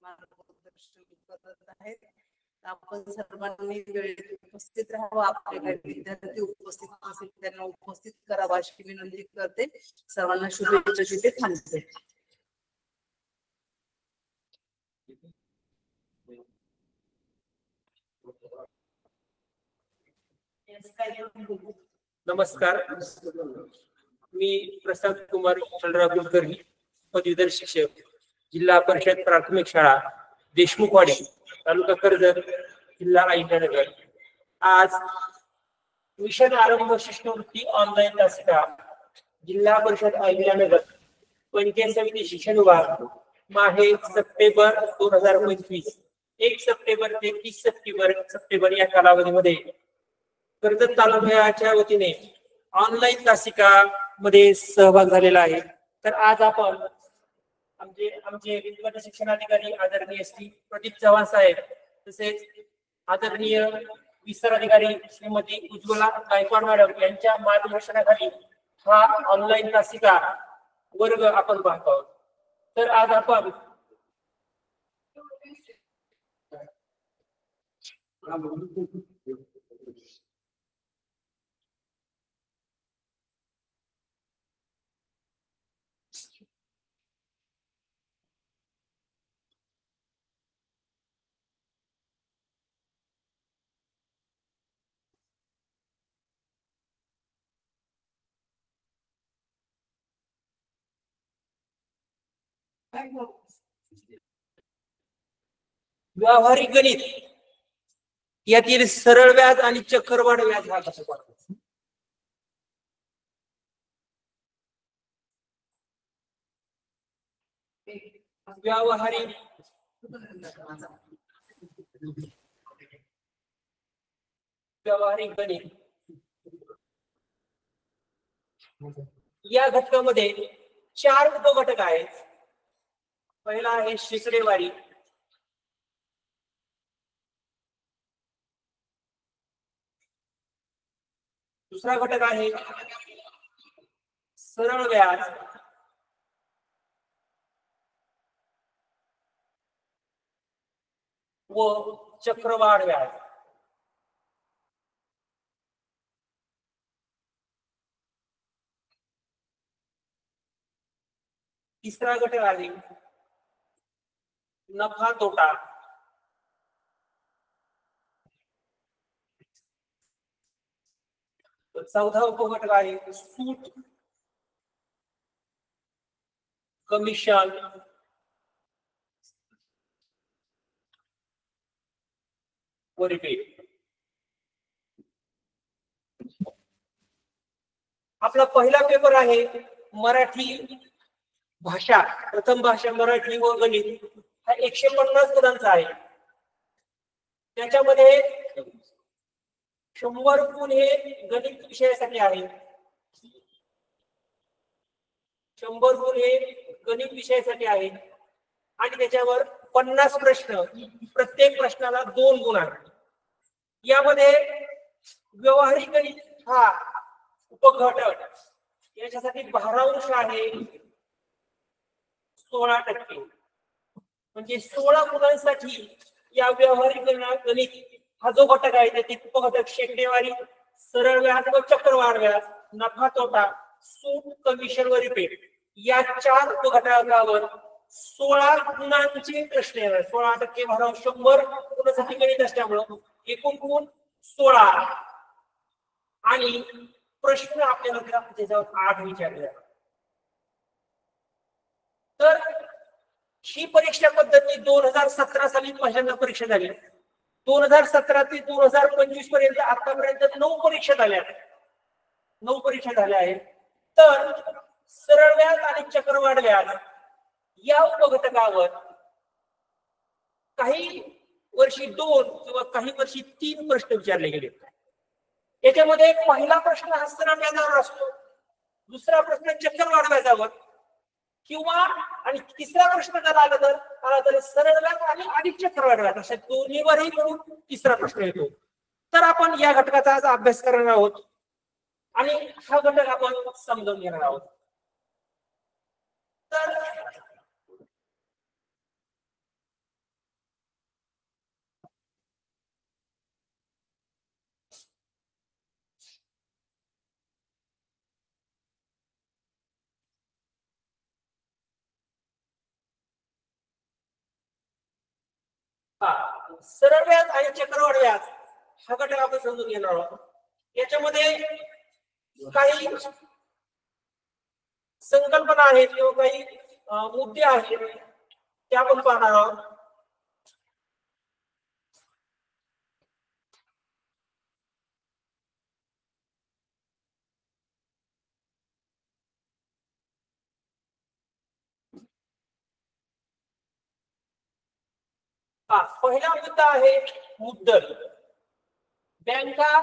मार्गदर्शन करत आहेत. आपण सर्वांनी वेळेत उपस्थित राहावं. आपल्याकडे विद्यार्थी उपस्थित असेल त्यांना उपस्थित करावं अशी विनंती करते. सर्वांना शुभेच्छा देते. थांबते. नमस्कार, मी प्रसाद कुमार चंद्रराव कुलकर्णी, पदवीधर शिक्षक, जिल्हा परिषद प्राथमिक शाळा देशमुखवाडी, तालुका कर्जत, जिल्हा अहिल्यानगर. आज मिशन आरंभ शिष्यवृत्ती ऑनलाईन तासिका जिल्हा परिषद अहिल्यानगर पंचायत समिती शिक्षण विभाग माहे सप्टेंबर 2025 1 सप्टेंबर ते 30 सप्टेंबर या कालावधीमध्ये कर्जत तालुक्याच्या वतीने ऑनलाईन तासिका मध्ये सहभाग झालेला आहे. तर आज आपण आमचे विद्यार्थी शिक्षणाधिकारी आदरणीय श्री प्रदीप चव्हाण साहेब, तसेच आदरणीय विस्तार अधिकारी श्रीमती उज्ज्वला गायकवाड मॅडम यांच्या मार्गदर्शनाखाली हा ऑनलाईन तासिका वर्ग आपण पाहतो आहोत. तर आज आपण व्यावहारिक गणित यातील सरळ व्याज आणि चक्रवाढ व्याज हा कसा पडतो. व्यावहारिक गणित या घटकामध्ये 4 उपघटक आहेत. पहिला आहे शेकडेवारी, दुसरा घटक आहे सरळ व्याज, व चक्रवाढ व्याज. तिसरा घटक आहे नफा तोटा, चौथा उपघटक आहे सूट, कमिशन, व रिबेट. आपला पहिला पेपर आहे मराठी भाषा, प्रथम भाषा मराठी व गणित. हा 150 गुणांचा आहे. त्याच्यामध्ये 100 गुण हे गणित विषयासाठी आहे, 100 गुण हे गणित विषयासाठी आहे, आणि त्याच्यावर 50 प्रश्न, प्रत्येक प्रश्नाला 2 गुण आहेत. यामध्ये व्यावहारिक गणित हा उपघटक याच्यासाठी भारांश आहे 16%. म्हणजे 16 गुणांसाठी या व्यावहारिक गणित हा जो घटक आहे त्याचे उपघटक शेकडेवारी, सरळ व्याज व चक्रवाढ व्याज, नफा तोटा, सूट, कमिशन व रिबेट या 4 उपघटकावर 16 गुणांचे प्रश्न आहेत. 16% भारांश 100 गुणांसाठी गणित असल्यामुळे एकूण गुण 16 आणि प्रश्न आपल्याला त्याच्यावर 8 विचारले जातात. तर ही परीक्षा पद्धती 2017 साली पहिल्यांदा परीक्षा झाली. 2017 ते 2025 पर्यंत आतापर्यंत 9 परीक्षा झाल्या, 9 परीक्षा झाल्या आहेत. तर सरळ व्याज आणि चक्रवाढ व्याज या उपघटकावर काही वर्षी 2 किंवा काही वर्षी 3 प्रश्न विचारले गेले. याच्यामध्ये पहिला प्रश्न हा सरळ व्याजावर असतो, दुसरा प्रश्न चक्रवाढ व्याजावर, किंवा आणि तिसरा प्रश्न जर आला तर सरळ व्याज आणि चक्रवाढ व्याज अशा दोन्हीवरही मिळून तिसरा प्रश्न येतो. तर आपण या घटकाचा आज अभ्यास करणार आहोत आणि हा घटक आपण समजून घेणार आहोत. तर सरळ व्याज आणि चक्रवाढ व्याज हा घटक आपण समजून घेणार आहोत. याच्यामध्ये काही संकल्पना आहेत किंवा काही मुद्दे आहेत ते आपण पाहणार आहोत. पहिला मुद्दा आहे मुद्दल. बँका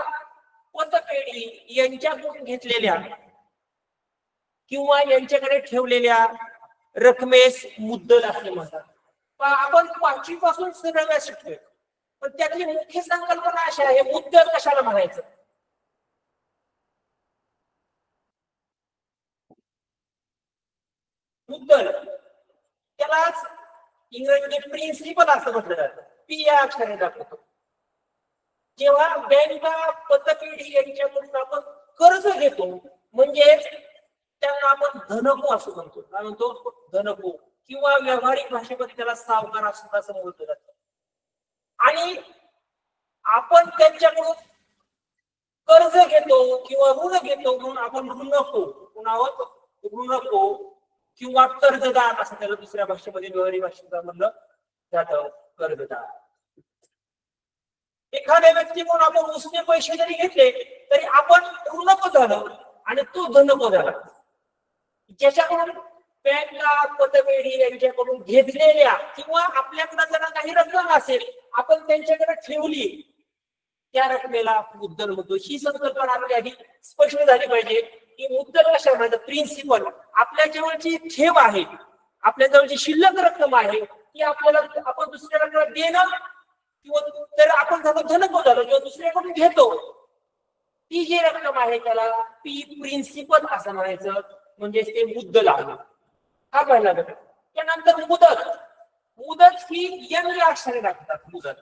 पतपेढी यांच्याकडून घेतलेल्या किंवा यांच्याकडे ठेवलेल्या रकमेस मुद्दल असे म्हणतात. आपण 5वी पासून सरळ व्याज शिकतोय, पण त्यातली मुख्य संकल्पना अशी आहे, मुद्दल कशाला म्हणायचं. मुद्दल त्यालाच इंग्रजीमध्ये प्रिन्सिपल असं म्हटलं जातं. पी या अक्षराने दाखवतो. जेव्हा बँका पतपेढी यांच्याकडून आपण कर्ज घेतो म्हणजे त्यांना आपण धनको असं म्हणतो. काय म्हणतो? धनको, किंवा व्यावहारिक भाषेमध्ये त्याला सावकार असं म्हटलं जातं. आणि आपण त्यांच्याकडून कर्ज घेतो किंवा ऋण घेतो म्हणून आपण ऋणको किंवा कर्जदार असं त्याला दुसऱ्या भाषेमध्ये व्यवहारिक भाषेचा म्हणलं जातं. कर्जदार. एखाद्या व्यक्तीकडून आपण उसने पैसे जरी घेतले तरी आपण ऋणको झालो आणि तो धनको झाला. ज्याच्याकडून बँका पतपेढी यांच्याकडून घेतलेल्या किंवा आपल्याकडे जर काही रक्कम असेल आपण त्यांच्याकडे ठेवली त्या रकमेला मुद्दल म्हणतो. ही संकल्पना आपल्या आधी स्पष्ट झाली पाहिजे की मुद्दल कशा म्हणतात. प्रिन्सिपल, आपल्या जवळची ठेव आहे, आपल्या जवळची शिल्लक रक्कम आहे ती आपल्याला आपण दुसऱ्याला देणं किंवा तर आपण झालो धनको झालो किंवा दुसऱ्याकडून घेतो, ती जी रक्कम आहे त्याला पी प्रिन्सिपल असं म्हणायचं. म्हणजे ते मुद्दल आहे. हा पहिला घटक. त्यानंतर मुदत. मुदत ही यंग अक्षरे लागतात. मुदत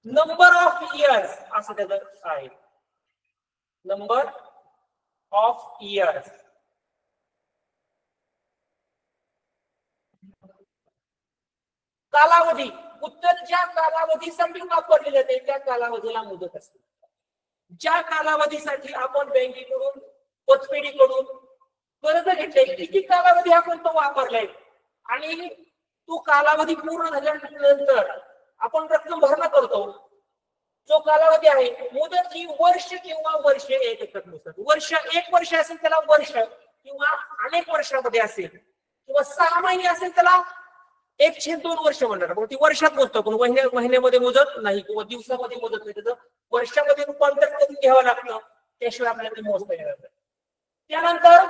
नंबर ऑफ इयर्स असं त्याचं आहे. Number of years. कालावधी. मुद्दल ज्या कालावधीसाठी वापरले जाते त्या कालावधीला मुदत असते. ज्या कालावधीसाठी आपण बँकेकडून पतपेढीकडून कर्ज घेतले किती कालावधी आपण तो वापरलाय आणि तो कालावधी पूर्ण झाल्यानंतर आपण रक्कम भरणा करतो. जो कालावधी आहे मुदत ही वर्ष किंवा वर्ष 1 एकत्र. वर्ष 1 वर्ष असेल त्याला वर्ष, किंवा अनेक वर्षामध्ये असेल किंवा 6 महिने असेल त्याला 1/2 वर्ष म्हणणार. मग ती वर्षात मोजतो पण महिन्यामध्ये मुदत नाही किंवा दिवसामध्ये मुदत नाही. त्याचं वर्षामध्ये रूपांतर करून घ्यावं लागतं, त्याशिवाय आपल्याला ते मोजता येणार नाही. त्यानंतर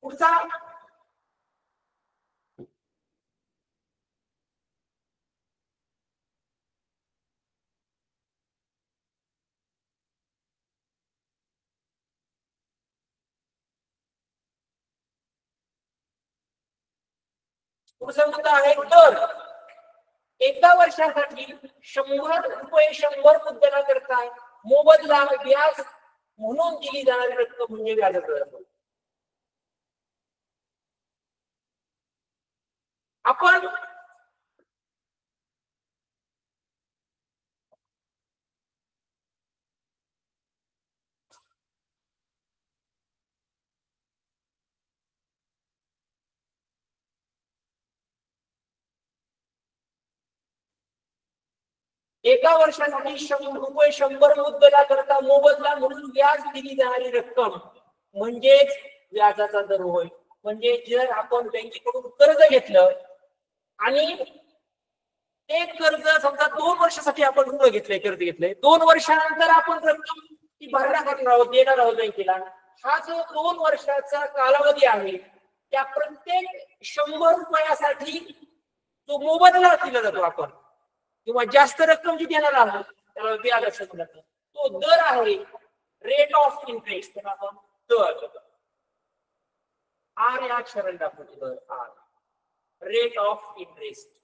पुढचा मुद्दा आहे दर. एका वर्षासाठी 100 रुपये 100 मुद्दला करता मोबदला व्याज म्हणून दिली जाणारी रक्कम म्हणजे व्याजाचा दर. आपण एका वर्षासाठी 100 रुपये 100 मुद्दला करता मोबदला म्हणून व्याज दिली जाणारी रक्कम म्हणजेच व्याजाचा दर होय. म्हणजे जर आपण बँकेकडून कर्ज घेतलं आणि ते कर्ज समजा 2 वर्षासाठी आपण ऋण घेतलंय, कर्ज घेतलंय, 2 वर्षानंतर आपण रक्कम ती भरणा करणार आहोत, देणार आहोत बँकेला. हा जो 2 वर्षाचा कालावधी आहे त्या प्रत्येक 100 रुपयासाठी तो मोबदला दिला जातो आपण, किंवा जास्त रक्कम जी देणार आहोत त्याला व्याज असं म्हणतात. तो दर आहे रेट ऑफ इंटरेस्ट. त्याला आपण दर आर या अक्षराने दाखवतो. There are, rate of interest.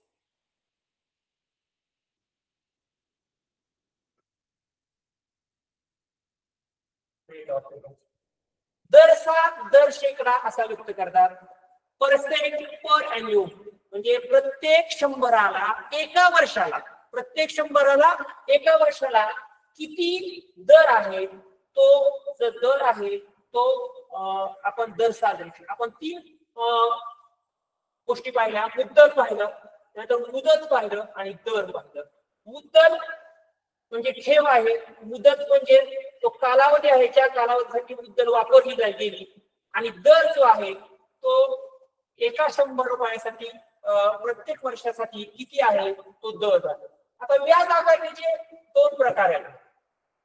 दर 7 दर शेकडा असा व्यक्त करतात. पर्सेंट पर एन्युअल, म्हणजे प्रत्येक 100ला एका वर्षाला, प्रत्येक 100ला एका वर्षाला किती दर आहे, तो जो दर आहे तो आपण दर साजरे केला. आपण 3 गोष्टी पाहिल्या, मुद्दल पाहिलं, त्यानंतर मुदत पाहिलं आणि दर पाहिलं. मुद्दल म्हणजे ठेव आहे, मुदत म्हणजे तो कालावधी आहे, ज्या कालावधीसाठी मुद्दल वापरली गेली, आणि दर जो आहे तो एका 100 रुपयासाठी प्रत्येक वर्षासाठी किती आहे तो दर आहे. आता व्याज आकारणीचे 2 प्रकार आहेत.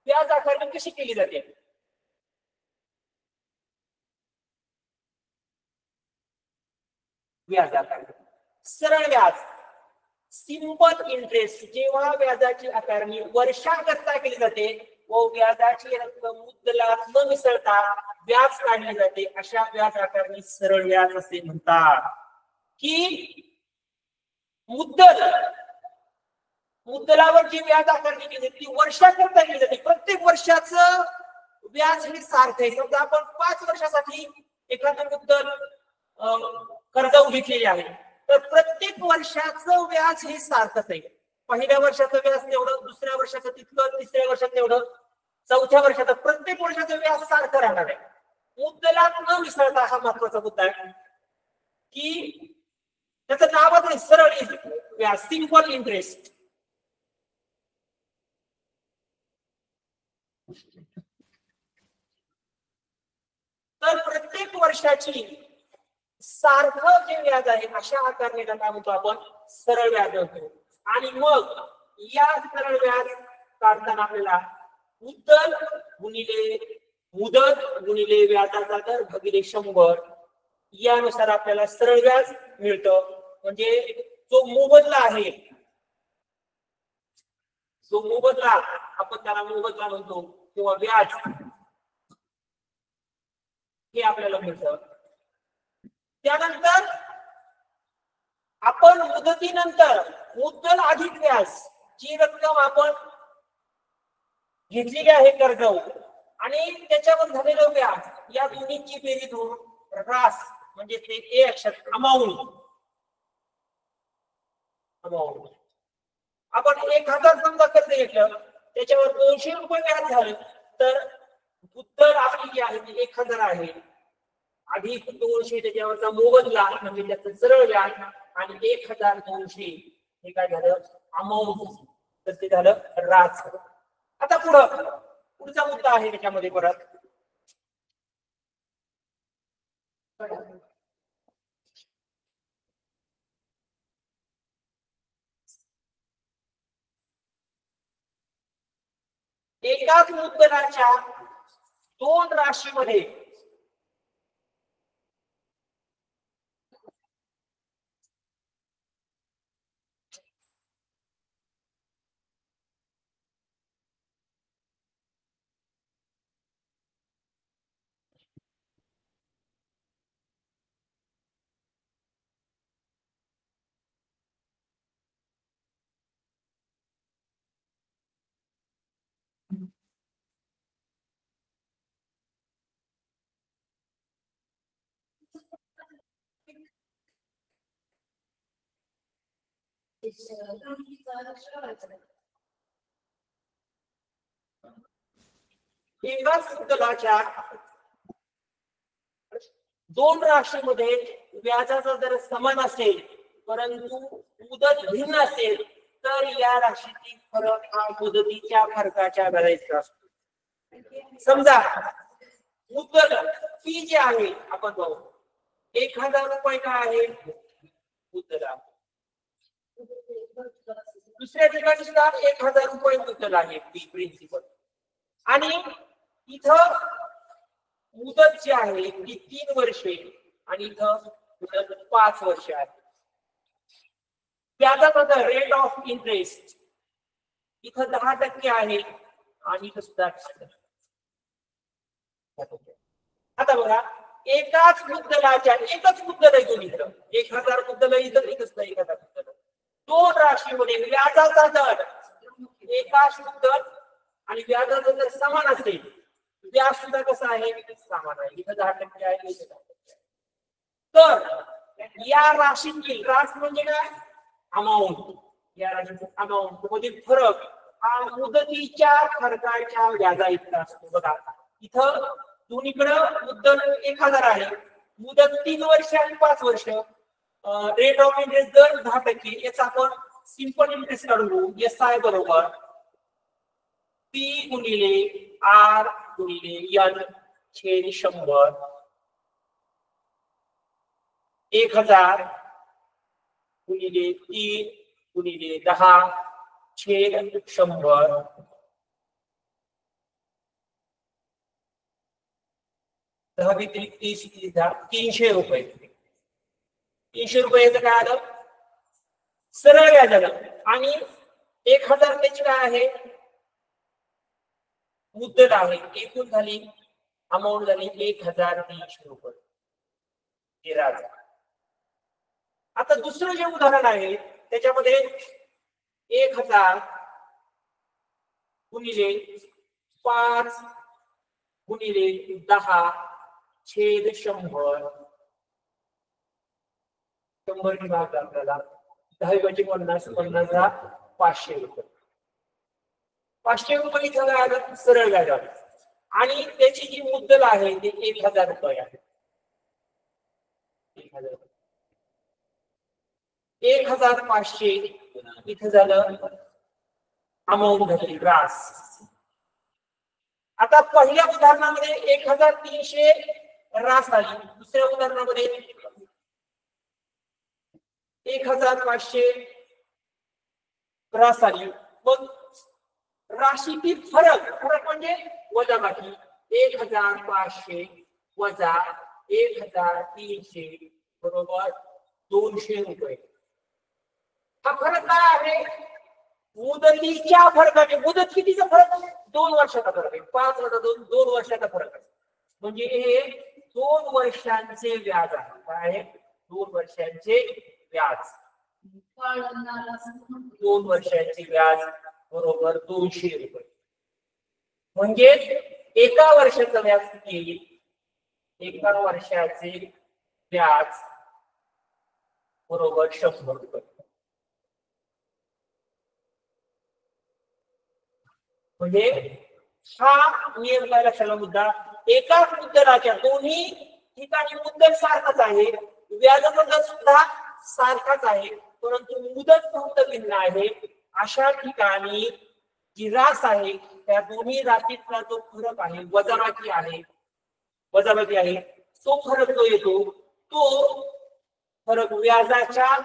व्याज आकारणी कशी केली जाते? व्याज आकारणी सरळ व्याज, सिंपल इंटरेस्ट. जेव्हा व्याजाची आकारणी वर्षाकरता केली जाते व व्याजाची रक्कम मुद्दलात न मिसळता व्याज काढले जाते, अशा व्याज आकारणी सरळ व्याज असे म्हणतात. की मुद्दलावर जी व्याज आकारणी केली जाते ती वर्षाकरता केली जाते. प्रत्येक वर्षाचं व्याज हे सारखं आहे. समजा आपण 5 वर्षासाठी एखादं मुद्दल कर्ज घेतलेले आहे, तर प्रत्येक वर्षाचं व्याज हे सारखंच आहे. पहिल्या वर्षाचं व्याज तेवढं, दुसऱ्या वर्षाचं तितकं, तिसऱ्या वर्षात तेवढं, चौथ्या वर्षाचं, प्रत्येक वर्षाचं व्याज सारखं राहणार आहे. मुद्दलात न मिसळता हा महत्वाचा मुद्दा आहे, की त्याचं नावच आहे सरळ व्याज, सिंपल इंटरेस्ट. तर प्रत्येक वर्षाची सारखं जे व्याज आहे अशा आकारणीला काय म्हणतो आपण? सरळ व्याज म्हणतो. आणि मग या सरळ व्याज काढताना आपल्याला मुद्दल गुणिले मुदत गुणिले व्याजाचा दर भागिले 100 यानुसार आपल्याला सरळ व्याज मिळतं. म्हणजे जो मोबदला आहे, जो मोबदला आपण त्याला मोबदला म्हणतो किंवा व्याज, हे आपल्याला मिळतं. त्यानंतर आपण मुदतीनंतर मुद्दल अधिक व्याज, जी रक्कम आपण घेतलेली आहे कर्ज आणि त्याच्यावर झालेलं व्याज, या दोन्हीची बेरीज होऊन रास, म्हणजे ते ए अक्षर अमाऊंट. आपण 1000 समजा कर्ज घेतलं, त्याच्यावर 200 रुपये व्याज झालं, तर मुद्दल आपली जी आहे ती 1000 आहे, अधिक 200 त्याच्यावरचा मोबदला म्हणजे त्याचं सरळ व्याज, आणि 1200 हे काय झालं? अमाऊंट. तर ते झालं राज. आता पुढचा मुद्दा आहे त्याच्यामध्ये परत एकाच मुद्दलाच्या 2 राशीमध्ये एकाच मुद्दलाच्या 2 राशीमध्ये व्याजाचा दर समान असेल परंतु मुदत भिन्न असेल, तर या राशीतील फरक हा मुदतीच्या फरकाच्या आधाराचा असतो. समजा मुद्दल फी जी आहे आपण पाहू, 1000 रुपये काय आहे मुद्दल आहे. दुसऱ्या ठिकाणी सुद्धा 1000 रुपये मुद्दल आहे फी प्रिन्सिपल, आणि इथं मुदत जी आहे ती 3 वर्षे आणि इथं मुदत 5 वर्ष आहे. व्याजाचा दर रेट ऑफ इंटरेस्ट इथं 10% आहे आणि इथं सुद्धा 10%. आता बघा, एकाच मुद्दलाच्या एकच मुद्दल आहे दोन्ही, 1000 मुद्दल इथं, एकच नाही 1000 मुद्दल. 2 राशीमध्ये व्याजाचा दर एकाच मुद्दल आणि व्याजाचा दर समान असेल, व्याज सुद्धा कसं आहे समान आहे, इथं 10% आहे, इथं 10% आहे. तर या राशीतील, रास म्हणजे काय, अमाऊंट, या राशीतील अमाऊंट मधील फरक हा मुदतीच्या फरकाच्या व्याजा इतका असतो. बघा इथं दोन्हीकडे मुद्दल 1000 आहे, मुदत 3 वर्ष आणि 5 वर्ष. रेट ऑफ इंटरेस्ट दर 10%. याचा आपण सिंपल इंटरेस्ट काढू. SI बरोबर P गुणिले R गुणिले N छेद 100. 1000 गुणिले 3 गुणिले 10 छेद 100. 10 व्यतिरिक्त 30 300 रुपये. 300 रुपयाचं काय आलं, सरळ व्याज आलं. आणि 1000 त्याची काय आहे, मुद्दल आहे. एकूण झाली अमाऊंट झाली 1300 रुपये. आता दुसरं जे उदाहरण आहे त्याच्यामध्ये 1000 गुणिले 5 गुणिले 10 छेद 100. 100 ची भाग आपल्याला 10 × 50 50 500 रुपये. 500 रुपये झालं सरळ व्याज आलं. आणि त्याची जी मुद्दल आहे ती 1000 रुपये आहे. 1500 इथं झालं अमाऊंट झाली ग्रास. आता पहिल्या उदाहरणामध्ये 1300 रास आली. दुसऱ्या उदाहरणामध्ये 1500 रास आली. मग राशीतील फरक म्हणजे वजाबाकी. 1500 वजा 1300 बरोबर 200 रुपये. हा फरक काय आहे, मुदतीच्या फरकाचे. मुदत कितीचा फरक आहे, 2 वर्षाचा फरक आहे. 5 वजा 2 2 वर्षाचा फरक आहे. म्हणजे हे 2 वर्षांचे व्याज आहे. काय आहे, 2 वर्षांचे व्याज. 2 वर्षांचे व्याज बरोबर 200 रुपये. म्हणजे एका वर्षाचं व्याज किती येईल, एका वर्षाचे व्याज बरोबर 100 रुपये. म्हणजे हा नियम काय लक्षात मुद्दा, एकाच मुद्दलाच्या दोन्ही ठिकाणी मुद्दल सारखाच आहे, व्याजाचा दर सुद्धा सारखाच आहे, परंतु मुदत फक्त भिन्न आहे. अशा ठिकाणी जी रास आहे त्या दोन्ही राशीतला जो फरक आहे, वजाबाकी आहे, तो फरक जो येतो तो फरक व्याजाच्या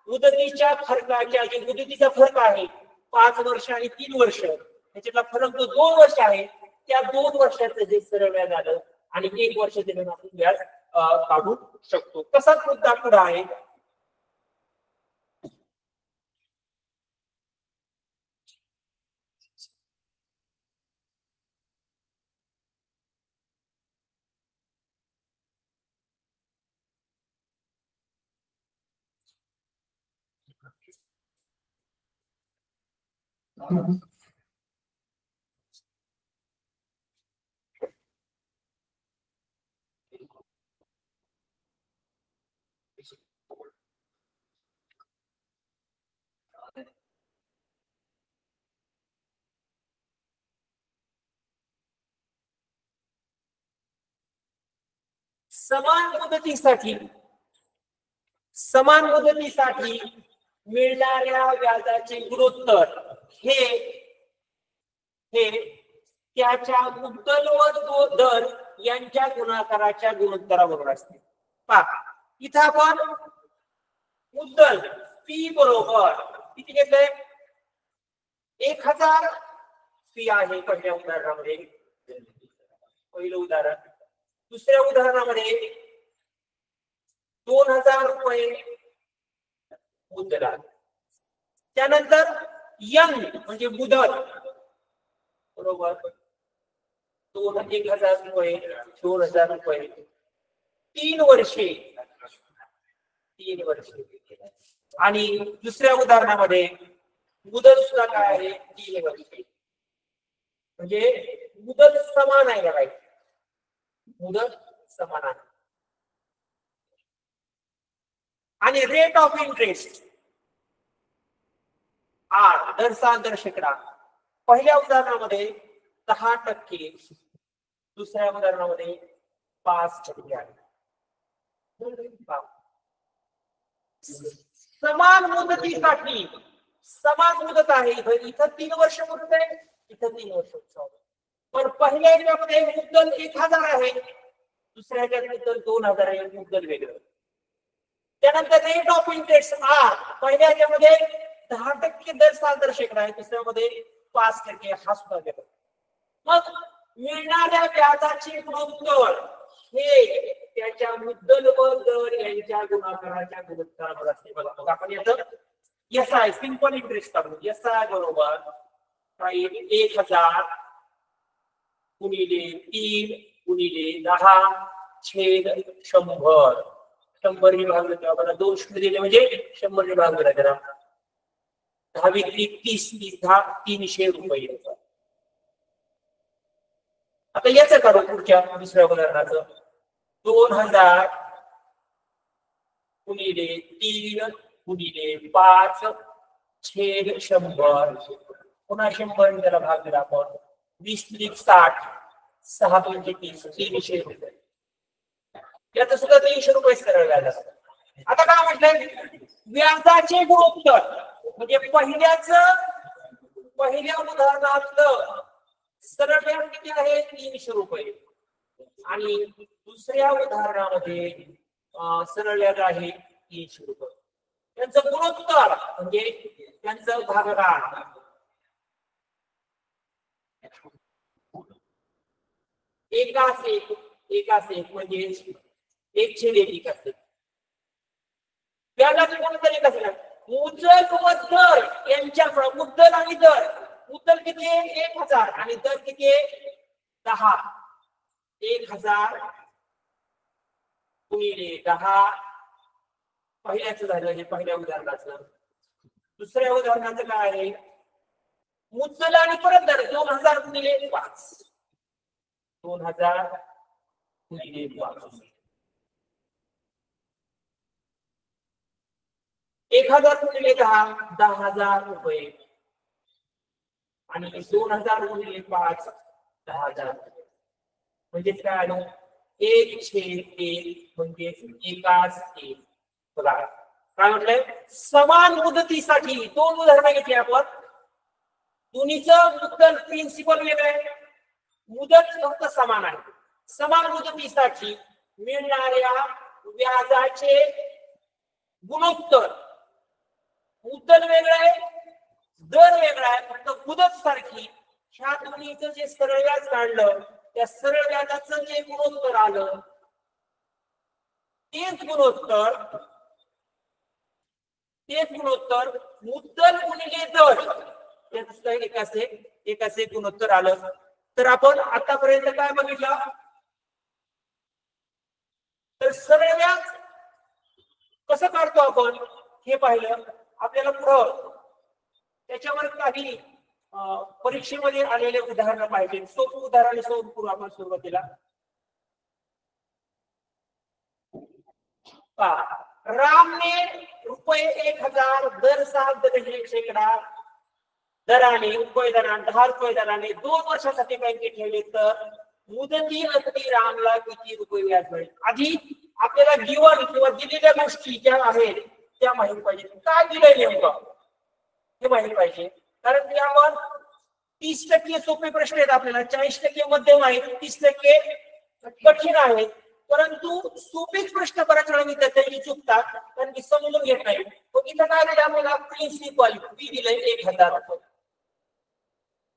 मुदतीच्या फरकाच्या, जे मुदतीचा फरक आहे 5 वर्ष आणि 3 वर्ष, त्याच्यातला फरक जो 2 वर्ष आहे त्या 2 वर्षाचं जे सरळ व्याज आलं आणि 1 वर्ष दिलं आपण व्याज काढू शकतो. तसाच मुद्दा पुढे आहे. समान मुदतीसाठी मिळणाऱ्या व्याजाचे गुणोत्तर हे त्याच्या मुद्दल व दर यांच्या गुणाकाराच्या गुणोत्तराबरोबर असते. पहा इथं आपण मुद्दल P बरोबर किती घेतलंय, 1000 P आहे पहिल्या उदाहरणामध्ये, पहिलं उदाहरण. दुसऱ्या उदाहरणामध्ये 2000 रुपये मुद्दल आहे. त्यानंतर यंग म्हणजे मुदत बरोबर 1000 रुपये 2000 रुपये 3 वर्षे. आणि दुसऱ्या उदाहरणामध्ये मुदत सुद्धा काय आहे, 3 वर्षे. म्हणजे मुदत समान आहे बघा, मुदत समान आहे. आणि रेट ऑफ इंटरेस्ट आर दर साल दर शेकडा. पहिल्या उदाहरणामध्ये 10%, दुसऱ्या उदाहरणामध्ये 5% आहे. समान मुदतीसाठी समान मुदत आहे. इथं 3 वर्ष मुदत आहे, इथं 3 वर्ष. पण पहिल्या ह्याच्यामध्ये मुद्दल 1000 आहे, दुसऱ्या ह्याच्यात मुद्दल 2000 आहे, मुद्दल वेगळं. त्यानंतर रेट ऑफ इंटरेस्ट आर पहिल्या ह्याच्यामध्ये 10% दर साल दर शेकडा आहे, दुसऱ्यामध्ये 5% हा सुद्धा वेगळा. मग मिळणाऱ्या व्याजाचे गुणोत्तर हे त्याच्या मुद्दल व दर यांच्या गुणाकाराच्या गुणोत्तरावर असते. बघा आपण याचं एसआय सिंपल इंटरेस्ट काढू. एसआय बरोबर 1000 गुणिले 3 गुणिले 10/100. 100 ने भागलं तेव्हा मला 2 दिले म्हणजे 100 ने भागलं जरा 10 विक्री 30 300 रुपये. आता याचं काढू पुढच्या दुसऱ्या उदाहरणाचं. 2000 गुणिले 3 गुणिले 5/100. पुन्हा 100 त्याला भाग दिला आपण 20 × 60 6 × 30 300 रुपये. याचं सुद्धा 300 रुपये सरळ व्याज असतं. आता काय म्हटलंय व्याजाचे गुणोत्तर म्हणजे पहिल्या उदाहरणातलं सरळ व्याज किती आहे 300 रुपये आणि दुसऱ्या उदाहरणामध्ये सरळ व्याज आहे 300 रुपये. त्यांचं गुणोत्तर म्हणजे त्यांचं भागाकार एकास एक म्हणजे 1/1 असते. व्याजाचे गुणोत्तर एक असेल. मुद्दल व दर यांच्या मुद्दल आणि दर. मुद्दल किती आहे 1000 आणि दर किती आहे 10. 1000 गुणिले 10 पहिल्याचं झालं हे पहिल्या उदाहरणाचं. दुसऱ्या उदाहरणाचं काय आहे मुद्दल आणि परत दर 2000 गुणिले 5. 2000 गुणिले 5 1000 गुणिले 10 10,000 रुपये आणि 2000 गुणिले 5 10,000 म्हणजे काय आलं 1/1 म्हणजे एकास एक. बघा काय म्हटलंय समान मुदतीसाठी 2 उदाहरणं घेतली आपण. दोन्हीचं मुद्दल प्रिन्सिपल वेगळं आहे, मुदत फक्त समान आहे. समान मुदतीसाठी मिळणाऱ्या व्याजाचे गुणोत्तर मुद्दल वेगळं आहे, दर वेगळा आहे, फक्त मुदत सारखी. ह्या दोन्हीचं जे सरळ व्याज काढलं त्या सरळ व्याजाचं जे गुणोत्तर आलं तेच गुणोत्तर मुद्दल गुणिले दर याचं एकाच एक गुणोत्तर आलं. तर आपण आतापर्यंत काय बघितलं तर सरळ व्याज कसं काढतो आपण हे पाहिलं. आपल्याला पुढं त्याच्यावर काही परीक्षेमध्ये आलेले उदाहरण पाहिजे. सोपं उदाहरण करू आपण सुरुवातीला. रामने ₹1000 दर साल दर शेकडा दराने रुपये दराने 10 रुपये दराने 2 वर्षासाठी बँकेत ठेवले तर मुदती अगदी रामला किती रुपये व्याज मिळेल. आधी आपल्याला गिवन किंवा दिलेल्या गोष्टी ज्या आहेत त्या माहिती पाहिजे. काय दिलंय नेमकं हे माहिती पाहिजे. कारण की आपण 30% सोपे प्रश्न आहेत आपल्याला, 40% मध्यम आहेत, 30% कठीण आहेत. परंतु सोपेच प्रश्न बऱ्याच वेळा विद्यार्थ्यांनी चुकतात कारण की समजून घेत नाही. इथं काय दिलं आपल्याला प्रिन्सिपल फी दिलंय 1000 रुपये.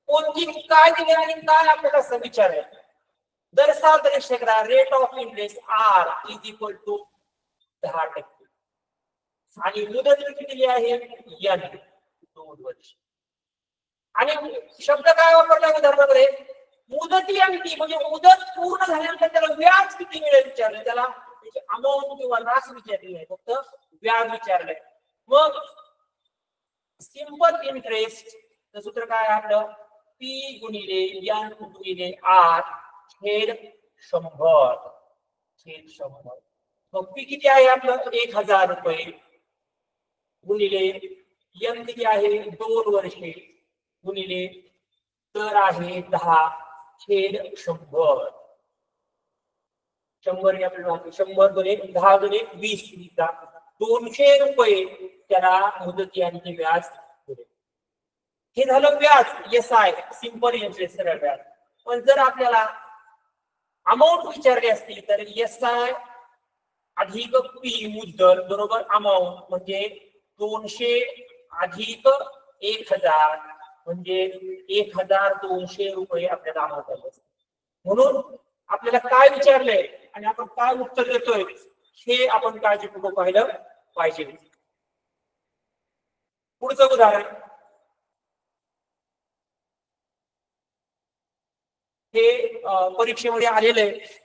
कोणती काय दिले आणि काय आपल्याला विचार आहे. दर साल दर शेकडा rate of interest R is equal to 10% आणि मुदत किती दिली आहे एन 2 वर्ष. आणि शब्द काय वापरला उदाहरणामध्ये मुदती आणि ती म्हणजे मुदत पूर्ण झाल्यानंतर त्याला व्याज किती मिळेल विचारलं. त्याला त्याची अमाऊंट किंवा रास विचारली नाही, फक्त व्याज विचारलंय. मग सिंपल इंटरेस्ट सूत्र काय आपलं पी गुणिले एन गुणिले आर छेद 100. मग पी किती आहे आपलं 1000 रुपये गुणिले एन किती आहे 2 वर्षे गुणिले दर आहे 10/100. 100 हे आपल्याला 100 गुणे 10 गुणे 20 200 रुपये त्याला मुदती आणि व्याज दिले. हे झालं व्याज एसआय सिंपल इंटरेस्ट सरळ व्याज. पण जर आपल्याला अमाऊंट विचारली असती तर एसआय अधिक पी मुद्दल बरोबर अमाऊंट म्हणजे 200 अधिक 1000 म्हणजे 1200 रुपये आपल्याला अमाऊंट आली असते. म्हणून आपल्याला काय विचारलंय आणि आपण काय उत्तर देतोय हे आपण काळजीपूर्वक पाहिलं पाहिजे. पुढचं उदाहरण हे परीक्षेमध्ये आलेलं आहे.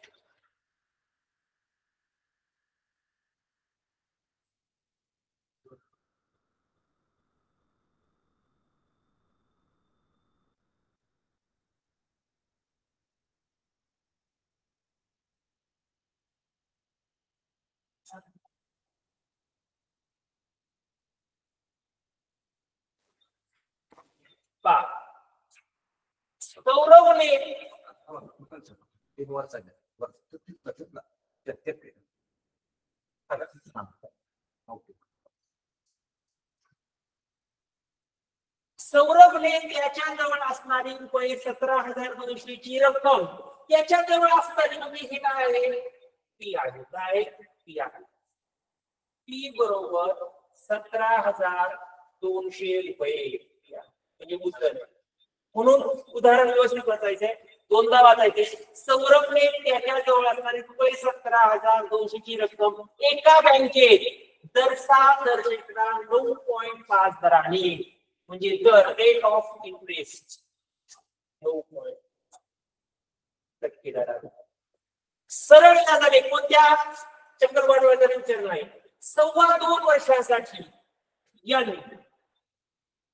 सौरवने सौरभने त्याच्या जवळ असणारी रुपये 17,200 ची रक्कम त्याच्या जवळ असणारी म्हणजे हे काय आहे पी आहे. काय पी आहे पी बरोबर 17,200 रुपये म्हणजे मुद्दल. म्हणून उदाहरण व्यवस्थित वाचायचंय दोनदा वाचायचे. सौरभने त्याच्या जवळ असणारी रुपये 17,200 ची रक्कम एका बँकेत दर 9.5 दराने म्हणजे दर रेट ऑफ इंटरेस्ट 9 टक्के दराने सरळ व्याजाने कोणत्या चक्रवाढ व्याजाने विचार नाही 2.25 वर्षासाठी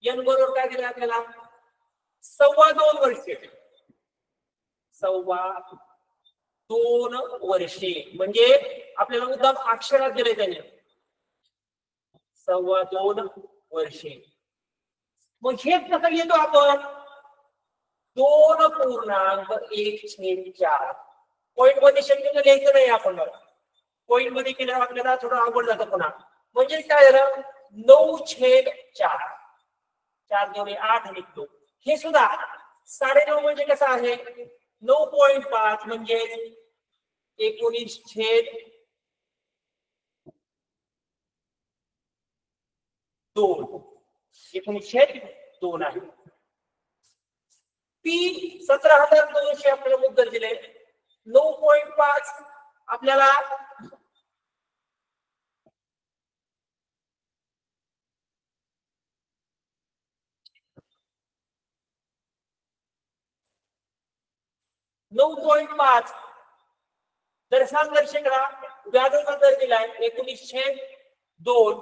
एन बरोबर काय दिलं आपल्याला 2.25 वर्षे 2.25 वर्षे म्हणजे आपल्याला मुद्दाम अक्षरात दिले त्याने 2.25 वर्षे. मग हेच कसं घेतो आपण 2.1/4 पॉइंट मध्ये शक्यतो लिहायचं नाही आपण. पॉइंट मध्ये केल्यावर आपल्याला थोडं अवघड जातं पुन्हा. म्हणजे काय झालं 9/4 4 2 8 आणि 2 हे सुद्धा 9.5 म्हणजे कसं आहे 9.5 म्हणजे 19/2 आहे. पी 17,200 आपल्याला मुद्दल दिले 9.5 आपल्याला दर्शकरा व्याजाचा दर दिलाय 19/2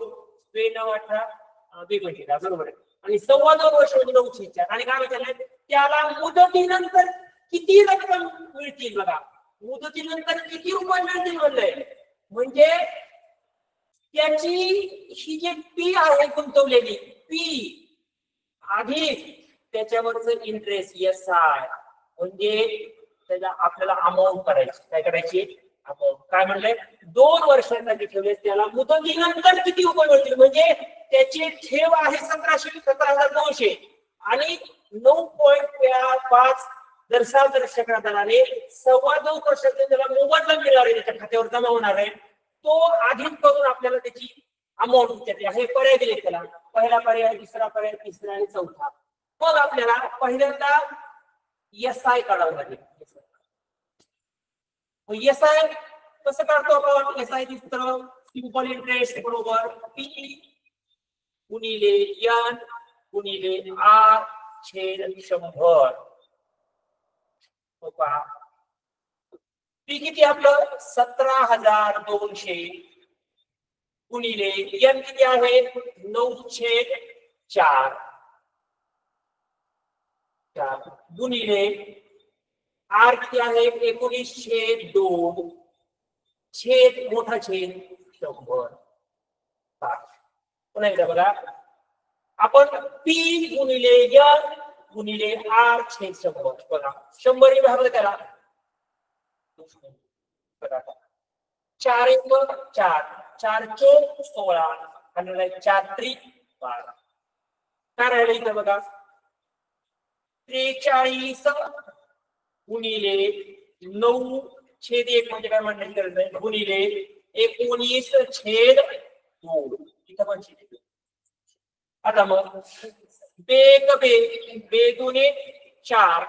बरोबर आहे. आणि 2.25 वर्ष म्हणजे 9/4 आणि काय विचारलंय त्याला मुदतीनंतर किती रक्कम मिळतील. बघा मुदतीनंतर किती रुपये मिळतील म्हणलंय म्हणजे त्याची ही जी पी आहे गुंतवलेली पी अधिक त्याच्यावरच इंटरेस्ट एस आय म्हणजे त्याला आपल्याला अमाऊंट करायची. काय करायची अमाऊंट काय म्हणलंय 2 वर्षांसाठी ठेवले त्याला मुदतीनंतर किती रुपये मिळतील म्हणजे त्याची ठेव आहे 17,200 आणि 9.5 दर्शक दराने 2.25 वर्षाचे त्याला मोबदला मिळणार आहे त्याच्या खात्यावर जमा होणार आहे. तो अधिक करून आपल्याला त्याची अमाऊंट विचारते. हे पर्याय दिले त्याला पहिला पर्याय दुसरा पर्याय तिसरा आणि चौथा. मग आपल्याला पहिल्यांदा एस आय काढावं लागेल. एस आय कसं काढतो आपण एस आय सूत्र सिंपल इंटरेस्ट बरोबर पी गुणिले एन गुणिले आर छेद 100. पी किती आपलं 17,200 गुणिले एन किती आहे 9/4 गुणिले आर किती आहे 19/2 छेद मोठा छेद 100. पुन्हा एकदा बघा, आपण P गुणिले N गुणिले R छेद 100. बघा 100 भागलं त्याला 4 1 4 4 चौक 16 आणि 4 त्रिक 12. काय राहिलं इथं बघा, 43 गुणिले 9 छेद 1 म्हणजे काय म्हणण्याची गरज नाही, गुणिले 19 छेद 2. इथं पण छेद. आता मग बेग बे बेदुने 4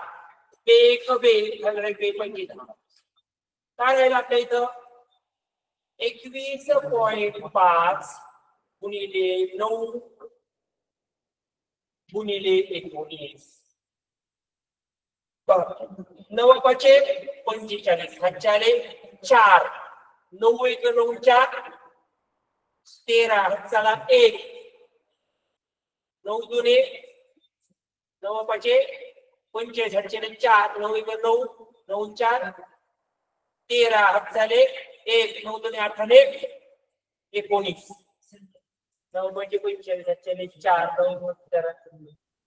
बेग बे घालणार बे 25. काय राहिलं आपल्या इथं 21.5 गुणिले 9 गुणिले 19. 9 5 45 हातच्याले 4 9 1 9 4 13 हातचाला 1 9 दुने 9 5 45 हातच्याले 4 9 1 9 9 4 13 हातचाले 1 9 दुने 18 19 9 5 45 हातच्याले 4 9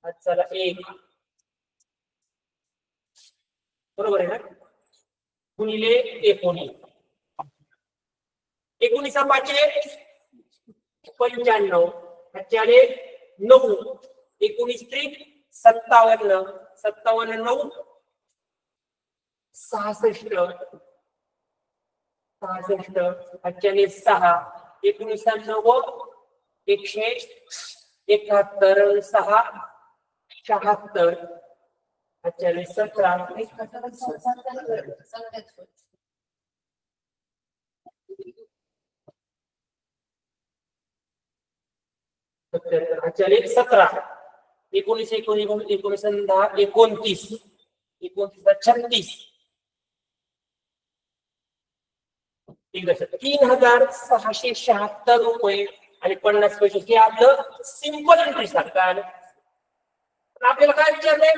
हातचाला 1 बरोबर आहे ना, गुणिले 19 19 5 95 हातच्याले 9 19 त्रिक 57 57 9 66 66 हातच्याले 6 19 9 171 6 76 हातच्याले 17 हातच्याले 17 19 19 19 10 29 29 36 3,676 रुपये आणि 50 पैसे हे आपलं सिंपल इंटरेस्ट आहे. आपल्याला काय विचारलंय,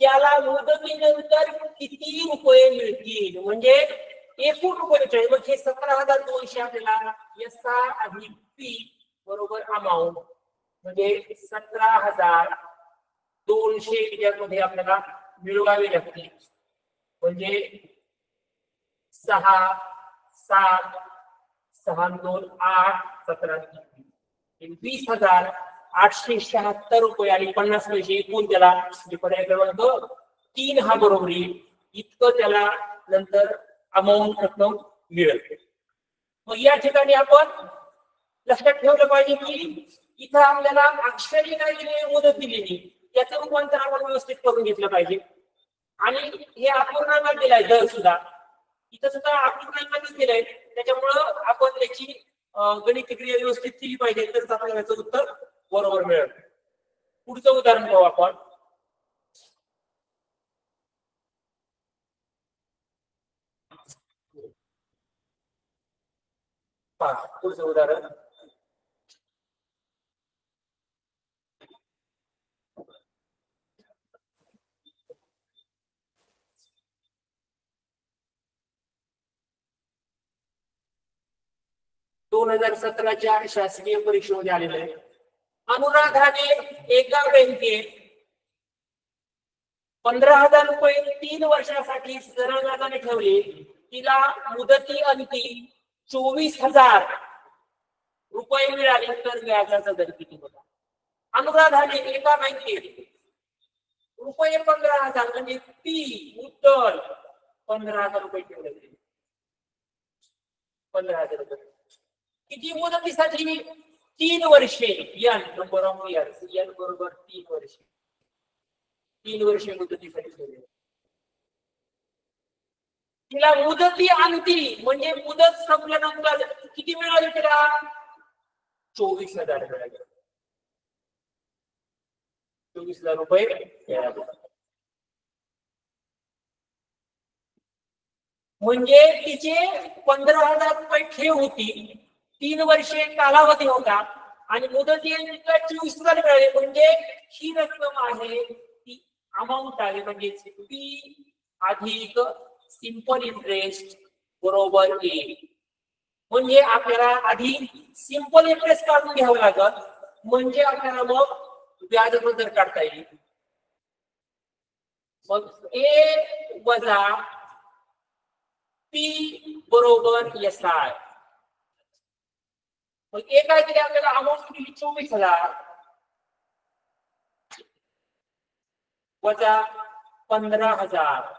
त्याला मुदतीनंतर किती रुपये मिळतील म्हणजे एकूण रुपये विचारले. मग हे 17,200 आपल्याला एसआ अधिक पी बरोबर अमाऊंट म्हणजे 17,200 याच्यामध्ये आपल्याला मिळवावे लागतील. म्हणजे 6 7 6 2 8 17 20,876 रुपये आणि 50 पैसे एकूण त्याला पर्याय क्रमांक 3 हा बरोबर येईल. इतकं त्याला नंतर अमाऊंट रक्कम मिळेल. मग या ठिकाणी आपण लक्षात ठेवलं पाहिजे की इथं आपल्याला अक्षरी काय दिली, मुदत दिलेली, त्याचं रूपांतर आपण व्यवस्थित करून घेतलं पाहिजे. आणि हे अपूर्णांकात दिलाय दर सुद्धा, इथं सुद्धा अपूर्णांकातच दिलाय. त्याच्यामुळं आपण त्याची गणित क्रिया व्यवस्थित केली पाहिजे, तर आपल्याला याचं उत्तर बरोबर मिळेल. पुढचं उदाहरण पाहू आपण. पुढचं उदाहरण 2017च्या शासकीय परीक्षेमध्ये आलेलं आहे. अनुराधाने एका बँकेत 15,000 रुपये 3 वर्षासाठी सरळ व्याजाने ठेवले. तिला मुदती अंती 24,000 रुपये मिळाले तर व्याजाचा दर किती होता? अनुराधाने एका बँकेत रुपये 15,000 म्हणजे पी मुद्दल 15,000 रुपये ठेवले. 15,000 रुपये किती मुदतीसाठी? 3 वर्षे. N number of years, N बरोबर 3 वर्षे. 3 वर्षे मुदतीसाठी ठेवले. तिला मुदती अंती म्हणजे मुदत संपल्यानंतर किती मिळाले तिला? 24,000 मिळाले. 24,000 रुपये मिळाले. म्हणजे तिचे 15,000 रुपये ठेव होती, 3 वर्षे कालावधी होता आणि मुदती 24,000 मिळाले. म्हणजे ही रक्कम आहे ती अमाऊंट आहे, म्हणजे पी अधिक सिंपल इंटरेस्ट बरोबर ए. म्हणजे आपल्याला आधी सिंपल इंटरेस्ट काढून घ्यावं लागत, म्हणजे आपल्याला मग व्याज दर काढता येईल. मग ए वजा पी बरोबर एस आय. मग ए काय केले आपल्याला अमाऊंट किती 24,000 वजा 15,000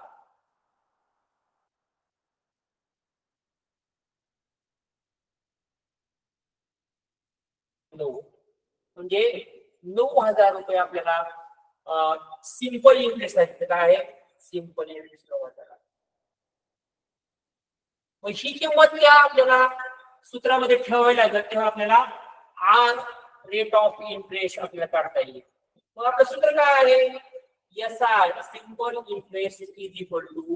म्हणजे 9,000 रुपये आपल्याला सिंपल इंटरेस्ट आहे. काय आहे सिंपल इंटरेस्ट 9,000. मग ही किंमत त्या आपल्याला सूत्रामध्ये ठेवावी लागेल, तेव्हा आपल्याला आर रेट ऑफ इंटरेस्ट आपल्याला काढता येईल. मग आपलं सूत्र काय आहे S I simple interest is equal to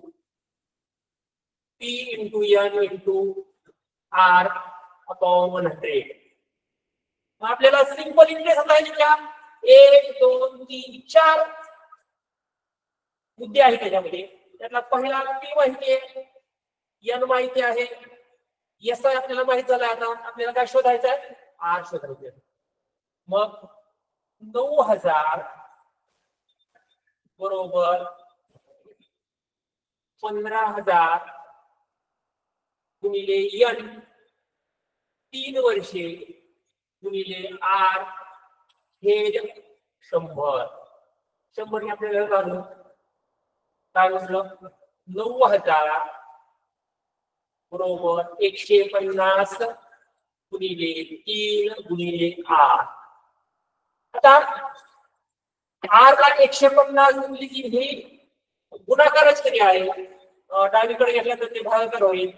P into N into R upon 100. मग आपल्याला सिंपल इंटरेस्ट पाहिजे का 1 2 3 4 मुद्दे आहेत त्याच्यामध्ये. त्यातला पहिला पी माहिती आहे, एन माहिती आहे, एस आय आपल्याला माहित झाला. आता आपल्याला काय शोधायचं आहे आर शोधायचं. मग 9,000 बरोबर 15,000 गुणिले एन 3 वर्षे गुणिले आर हे 100. 100 ने आपल्याला काढू काय म्हटलं 9,000 बरोबर 150 गुणिले 3 गुणिले आर. आता आर ला 150 गुणिले 3 हे गुणाकारच किती आहे, डावीकडे घेतला तर ते भागाकार होईल.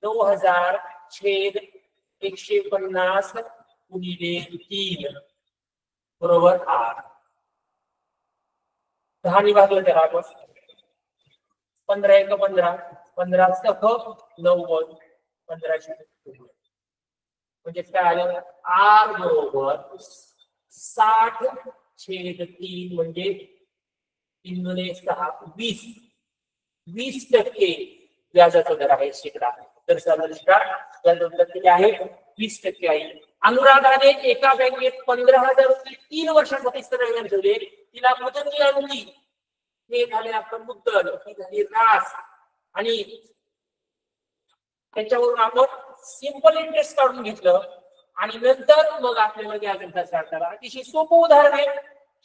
9,000 छेद 150 गुणिले 3 बरोबर आर. 10 ने भागलं तर आपण 15 1 15 15 सख 90 1500 म्हणजे काय आलं आर बरोबर 60 छेद 3 म्हणजे 3 गुणिले 6 20. 20% व्याजाचा दर आहे शेकडा. तर व्याजाचा किती आहे 20% आहे. अनुराधाने एका बँकेत 15,000 रुपये 3 वर्षांसाठी सरळ ठेवले. तिला मुदत मिळाली. हे झाले आपण मुद्दल, ही झाली रास, आणि त्याच्यावरून आपण सिंपल इंटरेस्ट काढून घेतलं. आणि नंतर मग आपल्याला व्याजाचा साठा. अतिशय सोपं उदाहरण आहे.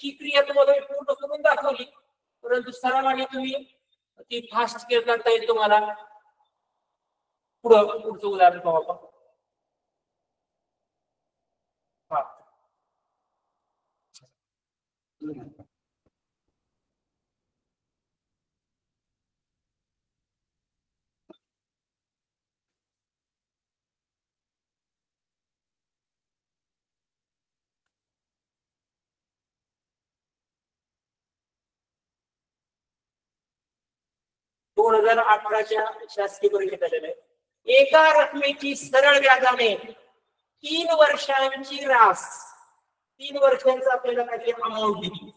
ही क्रिया तुम्हाला पूर्ण करून दाखवली, परंतु सरावाने तुम्ही ती फास्ट करता येईल तुम्हाला. पुढचं उदाहरण पाहू आपण. 2018च्या शासकीय परीक्षेत आलेलं आहे. एका रकमेची सरळ व्याजाने 3 वर्षांची रास, 3 वर्षांचा आपल्याला काही अमाऊंट दिली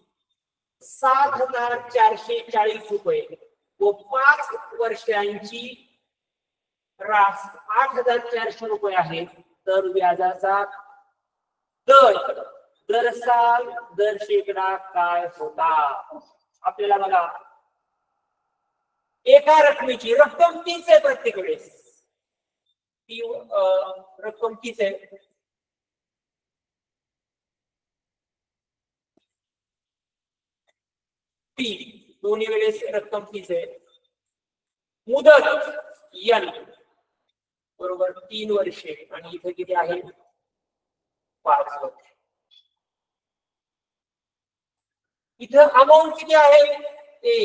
7,440 रुपये व 5 वर्षांची रास 8,400 रुपये आहे. तर व्याजाचा दर साल दर शेकडा काय होता आपल्याला बघा. एका रकमेची रक्कम तीच आहे प्रत्येक वेळेस. ती रक्कम तीच आहे. ती दोन्ही वेळेस रक्कम तीच आहे. मुदत एन बरोबर 3 वर्षे आणि इथे किती आहे 5 वर्ष. इथं अमाऊंट किती आहे ते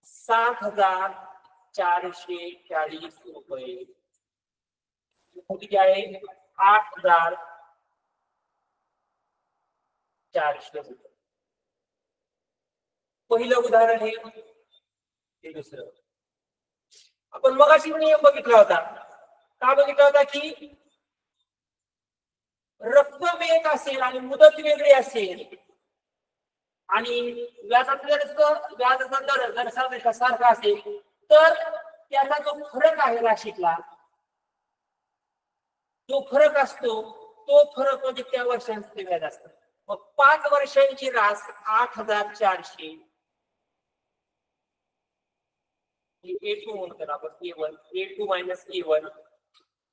7,440 रुपये. किती आहे 8,400 रुपये. पहिलं उदाहरण हे दुसरं. आपण मगाशी नियम बघितला होता. का बघितला होता की रक्कम एक असेल आणि मुदत वेगळी असेल आणि व्याजाचा दर सारखा असेल तर त्याचा जो फरक आहे राशीतला, जो फरक असतो तो फरक म्हणजे त्या वर्षांचे व्याज असतं. मग 5 वर्षांची रास 8400 A2 म्हणतो आपण A1 A2 मायनस A1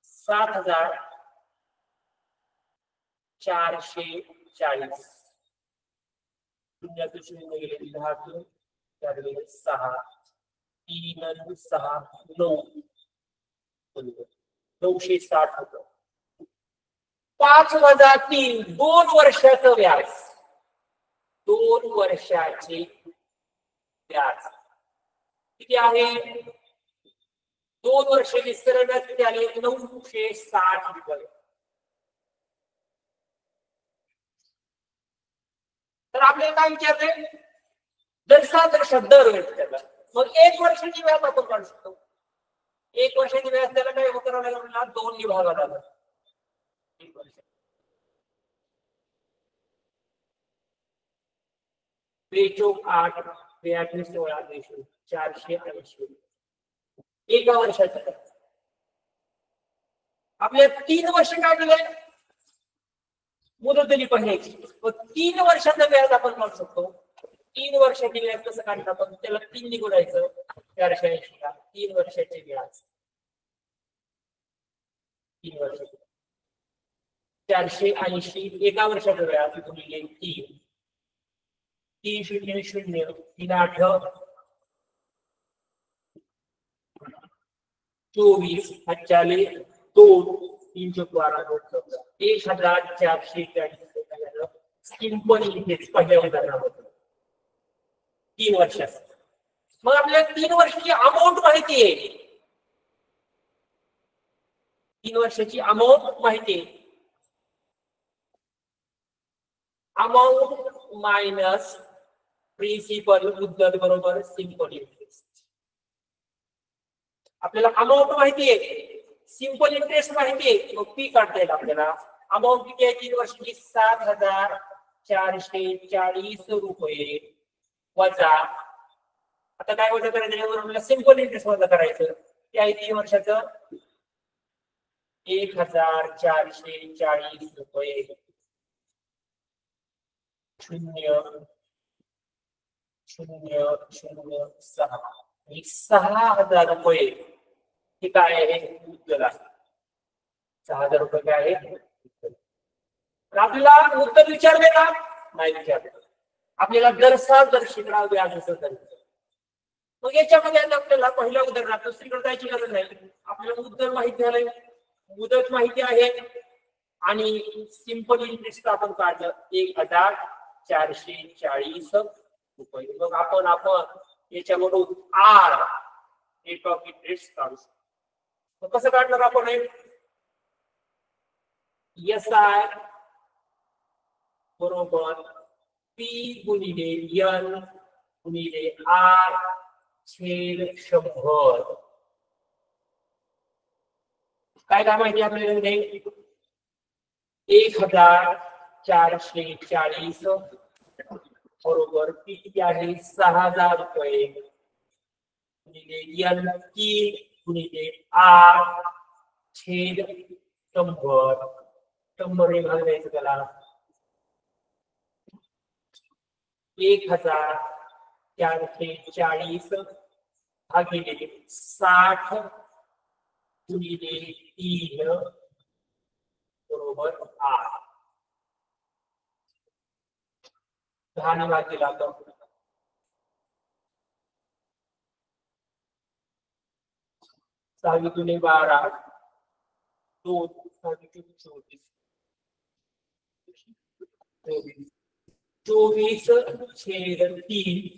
7440 शून्यातून शून्य गेले 10 4 गेले 6 3 6 9 960 होतं. 5 वजा 3 2 वर्षाचं व्याज, 2 वर्षाचे व्याज किती आहे? 2 वर्षाचे सरळ व्याज किती आले? 960 रुपये. तर आपल्याला काय विचारले? दर दर त्याला. मग 1 वर्षाची व्याज आपण काढू शकतो. 1 वर्षाची व्याज त्याला काय करावं लागेल? आपल्याला 2 ने भागावं लागेल. 1 वर्ष 8 16 480 1 वर्षाचं. आपल्याला 3 वर्ष काय दिले? मुदत दिली पाहिजे. 3 वर्षाचं व्याज आपण काढू शकतो. 3 वर्षाचे व्याज कसं काढतात आपण? त्याला 3 ने गुणायचं 480 ला. 3 वर्षाचे व्याज 3 वर्ष 480 1 वर्षाचं व्याज गुणिले 3 3 0 0 3 8 24 हातच्याले 2 3 12 1440 सिंपल इंटरेस्ट पहिल्या उदाहरणामध्ये 3 वर्षात. मग आपल्याला 3 वर्षाची अमाऊंट माहिती आहे. 3 वर्षाची अमाऊंट माहिती आहे. अमाऊंट मायनस प्रिन्सिपल मुद्दल बरोबर सिंपल इंटरेस्ट. आपल्याला अमाऊंट माहिती आहे, सिंपल इंटरेस्ट माहिती आहे. मग पी काढता येईल आपल्याला. अमाऊंट किती आहे 3 वर्षाची? 7440 रुपये वजा, आता काय वजा करायचं? सिंपल इंटरेस्ट वजा करायचं. ते आहे 3 वर्षाचं 1440 रुपये 0 0 0 6 6000 रुपये हे काय आहे? मुद्दल आहे. 6000 रुपये काय आहे? आपल्याला मुद्दल विचारले का? नाही विचारले. आपल्याला दर शिकणार व्याज असं. मग याच्यामध्ये आपल्याला पहिल्या उदाहरणात दुसरीकडे जायची गरज नाही. आपल्याला मुद्दल माहिती झालंय, मुदत माहिती आहे आणि सिंपल इंटरेस्ट आपण काढलं 1440 रुपये. मग आपण याच्यामधून आर रेट ऑफ इंटरेस्ट काढू शकतो. मग कसं काढणार आपण? SI बरोबर P गुणिले N गुणिले R छेद 100. काय माहिती आपल्याला? 1440 बरोबर P किती आहे? 6000 रुपये गुणिले N 3 गुणिले R छेद 100. 100 ने भाग द्यायचं त्याला. 1440 भागिले 60 गुणिले 3 बरोबर 8. 10 ने भाग दिला तर 6 गुणे 12 2 24 छेद 3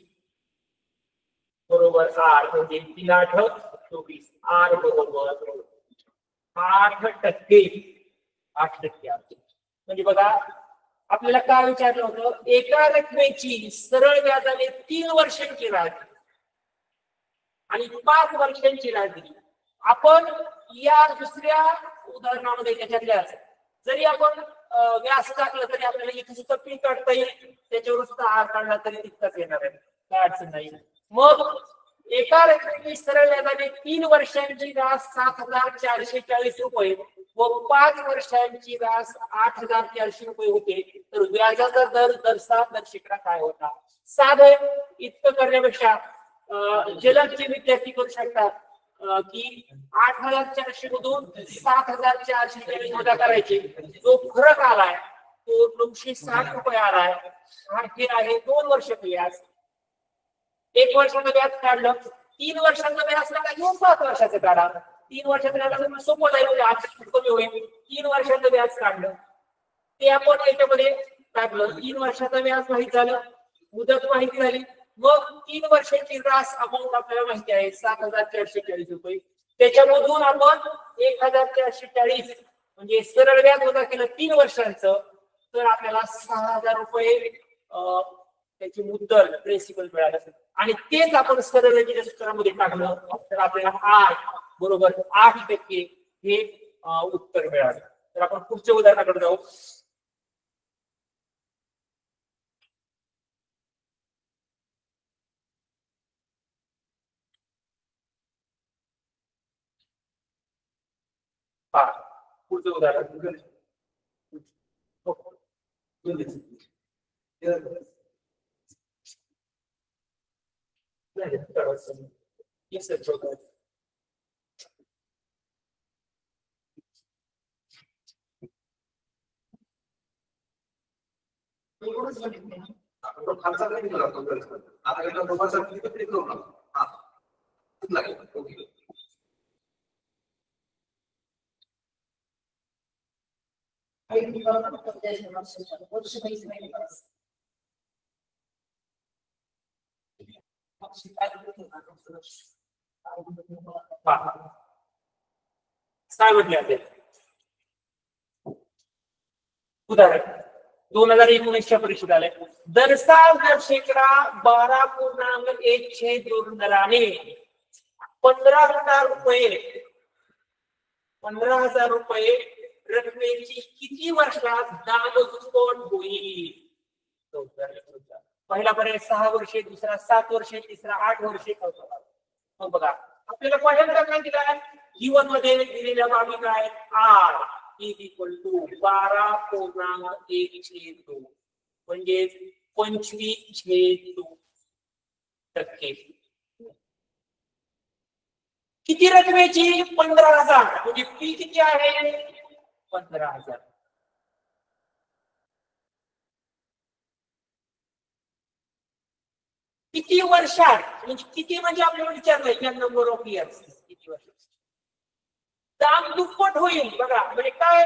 बरोबर 8 म्हणजे 3 8 24 R बरोबर 8%. 8% म्हणजे बघा आपल्याला काय विचारलं होतं? एका रकमेची सरळ व्याजाने 3 वर्षांची रास आणि 5 वर्षांची रास दिली. आपण या दुसऱ्या उदाहरणामध्ये त्याच्यातल्याच जरी आपण व्याज टाकलं तरी आपल्याला इथे सुद्धा पी काढता येईल. त्याच्यावर सुद्धा आर काढला तरी तितकाच येणार आहे. काय अडचण नाही. मग एका रकमेची सरळ व्याजाने 3 वर्षांची व्याज 7,440 रुपये व 5 वर्षांची व्याज 8,400 रुपये होते. तर व्याजाचा दर दर शेकडा काय होता? साधं इतकं करण्यापेक्षा जलदचे विद्यार्थी करू शकतात की 8,400 मधून 7,440 वजा करायचे. जो फरक आलाय तो 960 रुपये आलाय. हा हे आहे 2 वर्षाचं व्याज. 1 वर्षाचं व्याज काढलं, 3 वर्षाचं व्याज नका घेऊन 5 वर्षाचं काढा. 3 वर्षाचं व्याज सोपं जाईल, कमी होईल. 3 वर्षाचं व्याज काढलं ते आपण याच्यामध्ये टाकलं. 3 वर्षाचं व्याज माहित झालं, मुदत माहिती झाली, मग 3 वर्षाची रास अमाऊंट आपल्याला माहिती आहे 7,440 रुपये. त्याच्यामधून आपण 1,440 म्हणजे सरळ व्याज वजा केलं 3 वर्षांचं, तर आपल्याला 6,000 रुपये त्याची मुद्दल प्रिन्सिपल मिळालं. आणि तेच आपण सरळ रेषेच्या सूत्रामध्ये टाकलं तर आपल्याला 8% हे उत्तर मिळालं. तर आपण पुढच्या उदाहरणाकडे जाऊ. पुढचं उदाहरण काय म्हटले आहे उदाहरण 2019च्या परीक्षेत आले. दरसाल दर शेकडा 12.1 दराने 15,000 रुपये रकमेची किती वर्षात दामदुप्पट होईल? पहिला पर्याय 6 वर्षे, दुसरा 7 वर्षे, तिसरा 8 वर्षे. मग बघा आपल्याला पहिल्यांदा काय दिलं आहे, जीवन मध्ये दिलेल्या बाबी काय, R = 12.1/2 म्हणजे 25/2%. किती रकमेची? 15,000 म्हणजे फी किती आहे? 15,000. किती वर्षात म्हणजे किती म्हणजे आपल्याला विचारलंय या नंबर ऑफ इयर्स किती वर्ष दाम दुप्पट होईल. बघा म्हणजे काय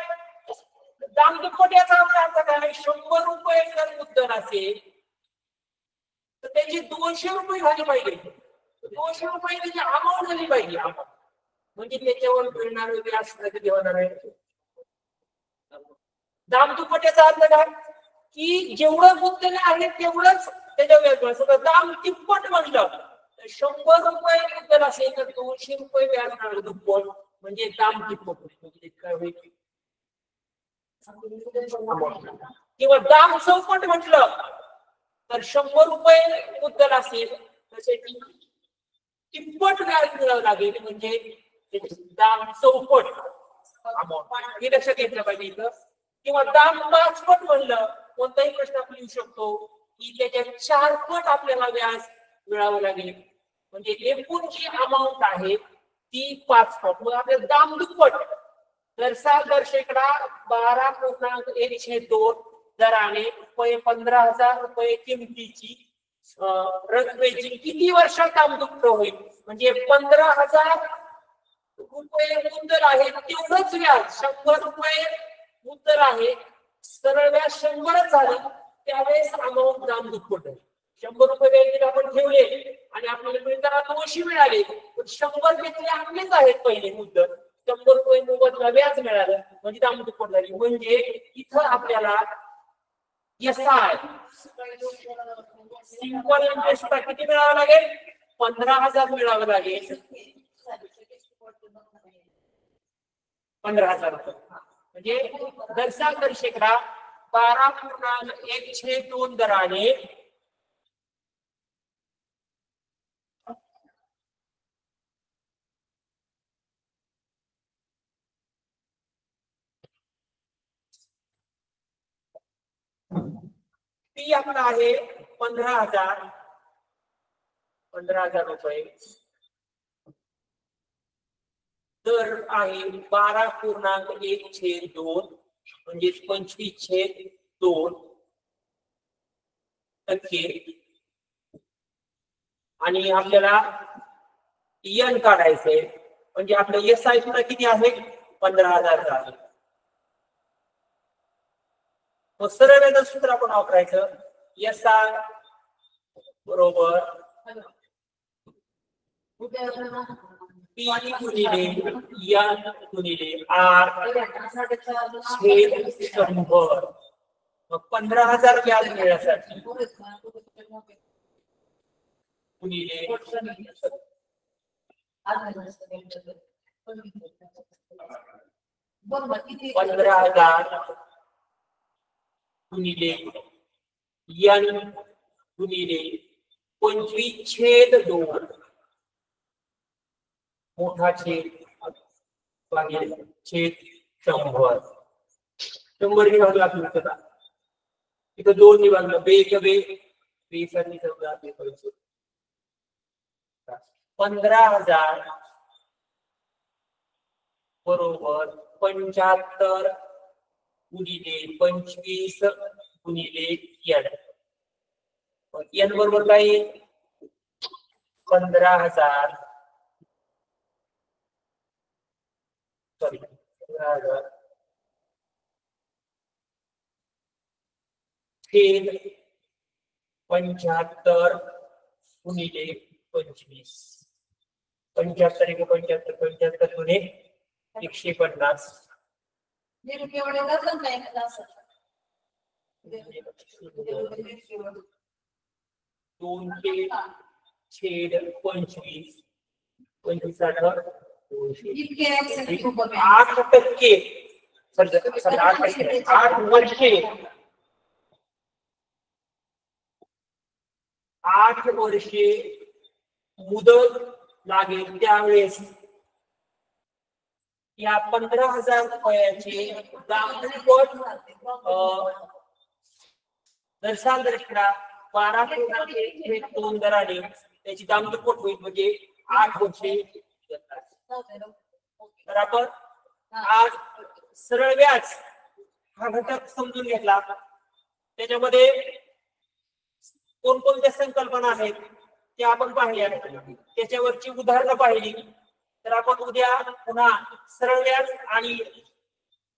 दाम दुप्पट याचा अर्थ काय, 100 रुपये जर मुद्दल असेल तर त्याची 200 रुपये झाली पाहिजे. 200 रुपये त्याची अमाऊंट झाली पाहिजे. म्हणजे त्याच्यावर मिळणार व्याज किती होणार आहे? दाम दुप्पट याचा अर्थ काय की जेवढं मुद्दल आहे तेवढंच त्याच्या व्याज. दाम तिप्पट म्हणलं 100 रुपये मुद्दल असेल तर 200 रुपये व्याज मिळालं दुप्पट म्हणजे दाम तिप्पट. म्हणजे काय होईल? किंवा दाम चौपट म्हटलं तर 100 रुपये मुद्दल असेल तर त्याची तिप्पट व्याज मिळावं लागेल म्हणजे दाम चौपट अमाऊंट. हे लक्षात घेतलं पाहिजे इथं. किंवा दाम 5 पट म्हणलं कोणताही प्रश्न आपण लिहू शकतो की त्याच्या 4 पट आपल्याला व्याज मिळावं लागेल म्हणजे एकूण जी अमाऊंट आहे ती 5 पट. मग आपल्याला दाम दुप्पट दर शेकडा 12.1/2 दराने 15,000 रुपये किमतीची रकमेची किती वर्षात दाम दुप्पट होईल? म्हणजे 15,000 रुपये मुद्दल आहे तेवढंच व्याज 100 रुपये मुद्दल आहे, सरळ व्याज 100च झालं त्यावेळेस अमाऊंट दाम दुप्पट आहे. 100 रुपये व्याज आपण ठेवले आणि आपल्याला मिळताना 200 मिळाले पण 100 घेतले आपलेच आहेत पहिले मुद्दल. 100 रुपये मोबदला व्याज मिळालं म्हणजे दाम दुप्पट झाली. म्हणजे इथं आपल्याला SI सिंपल इंटरेस्ट किती मिळावं लागेल? 15,000 मिळावं लागेल. 15,000 रुपये म्हणजे दरसाल दर शेकडा 12.1/2 दराने फी आपला आहे 15,000 रुपये. दर आहे 12.1/2 म्हणजे 25/2%. आणि आपल्याला एन काढायचंय म्हणजे आपलं SI सुद्धा किती आहे 15,000 आहे. मग सरळ व्याजाचं सूत्र आपण वापरायचं. SI बरोबर P गुणिले N गुणिले R छेद 100. मग 15,000 व्याज मिळण्यासाठी गुणिले 15,000 गुणिले N गुणिले 25/2 मोठा छेद भागिले छेद 100. 100 ने भागला आपल्याला इथं 2 ने भागलं बे के बे 20 आणि 14 15,000 बरोबर 75 गुणिले 25 गुणिले N बरोबर काय 15,000 सॉरी 15,000 छेद 75 गुणिले 25. 75 × 75 75 गुणे 150 2 छेद 25 25/8 8%. 8 वर्षे 8 वर्षे मुदत लागेल त्यावेळेस या 15,000 रुपयाचे दामपट दर्शना 12.2 दराने त्याची दामपट होईल म्हणजे 8 वर्षे. तर आपण आज सरळ व्याज हा घटक समजून घेतला. त्याच्यामध्ये कोणकोणत्या संकल्पना आहेत त्या आपण पाहिल्या, त्याच्यावरची उदाहरणं पाहिली. तर आपण उद्या पुन्हा सरळ व्याज आणि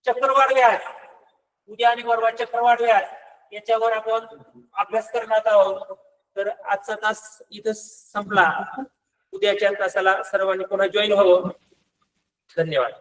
चक्रवाढ व्याज, उद्या आणि परवा चक्रवाढ व्याज याच्यावर आपण अभ्यास करणार आहोत. तर आजचा तास इथं संपला. उद्याच्या तासाला सर्वांनी पुन्हा जॉईन व्हावं. धन्यवाद.